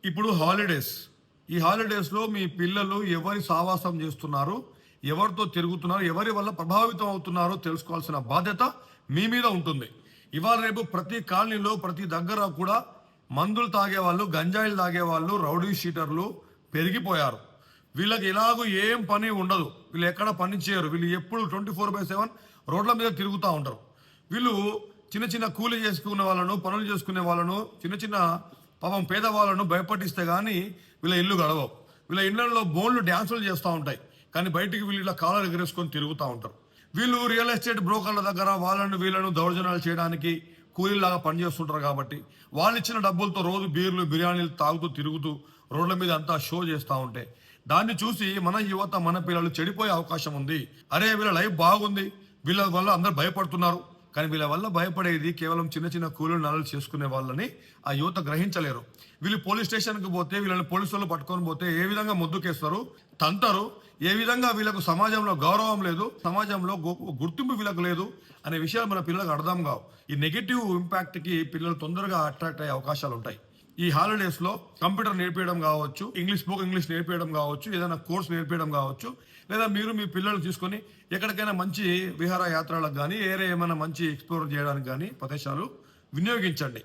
ఇప్పుడు హాలిడేస్. ఈ హాలిడేస్‌లో మీ పిల్లలు ఎవరి సావాసం చేస్తున్నారు? ఎవరితో తిరుగుతున్నారు? ఎవరి వల్ల ప్రభావితం అవుతున్నారో తెలుసుకోవాల్సిన బాధ్యత మీ మీద ఉంటుంది. ఇవాళ రేపు ప్రతి కాలనీలో, ప్రతి దగ్గర కూడా మందులు తాగేవాళ్ళు, గంజాయిలు తాగేవాళ్ళు, రౌడీ షీటర్లు పెరిగిపోయారు. వీళ్ళకి ఎలాగూ ఏం పని ఉండదు. వీళ్ళు ఎక్కడ పని చేయరు. వీళ్ళు ఎప్పుడు 24/7 రోడ్ల మీద తిరుగుతా ఉంటారు. వీళ్ళు చిన్న చిన్న కూలీ చేసుకునే వాళ్ళను, పనులు చేసుకునే వాళ్ళను, చిన్న చిన్న పాపం పేదవాళ్ళను భయపట్టిస్తే గానీ వీళ్ళ ఇల్లు గడవవు. వీళ్ళ ఇళ్లలో బోన్లు డ్యాన్సులు చేస్తూ ఉంటాయి. కానీ బయటికి వీళ్ళు ఇలా కాలర్ ఎగరేసుకొని తిరుగుతూ ఉంటారు. వీళ్ళు రియల్ ఎస్టేట్ బ్రోకర్ల దగ్గర వాళ్ళను వీళ్ళను దౌర్జన్యాలు చేయడానికి కూలీలాగా పనిచేస్తుంటారు కాబట్టి వాళ్ళు ఇచ్చిన డబ్బులతో రోజు బీర్లు బిర్యానీలు తాగుతూ తిరుగుతూ రోడ్ల మీద అంతా షో చేస్తూ ఉంటే దాన్ని చూసి మన యువత మన పిల్లలు చెడిపోయే అవకాశం ఉంది. అరే వీళ్ళ లైఫ్ బాగుంది, వీళ్ళ వల్ల అందరు భయపడుతున్నారు, కానీ వీళ్ళ వల్ల భయపడేది కేవలం చిన్న చిన్న కూలీలు నలలు చేసుకునే వాళ్ళని ఆ యువత గ్రహించలేరు. వీళ్ళు పోలీస్ స్టేషన్కి పోతే వీళ్ళని పోలీసు వాళ్ళు పట్టుకొని పోతే ఏ విధంగా మొద్దుకేస్తారు, తంటారు, ఏ విధంగా వీళ్ళకు సమాజంలో గౌరవం లేదు, సమాజంలో గుర్తింపు వీళ్ళకు లేదు అనే విషయాలు మన పిల్లలకు అర్థం కావు. ఈ నెగిటివ్ ఇంపాక్ట్కి పిల్లలు తొందరగా అట్రాక్ట్ అయ్యే అవకాశాలు ఉంటాయి. ఈ హాలిడేస్లో కంప్యూటర్ నేర్పించడం కావచ్చు, ఇంగ్లీష్ నేర్పించడం కావచ్చు, ఏదైనా కోర్స్ నేర్పించడం కావచ్చు, లేదా మీరు మీ పిల్లలు తీసుకొని ఎక్కడికైనా మంచి విహార యాత్రలకు కానీ ఏమైనా మంచి ఎక్స్ప్లోర్ చేయడానికి కానీ ప్రదేశాలు వినియోగించండి.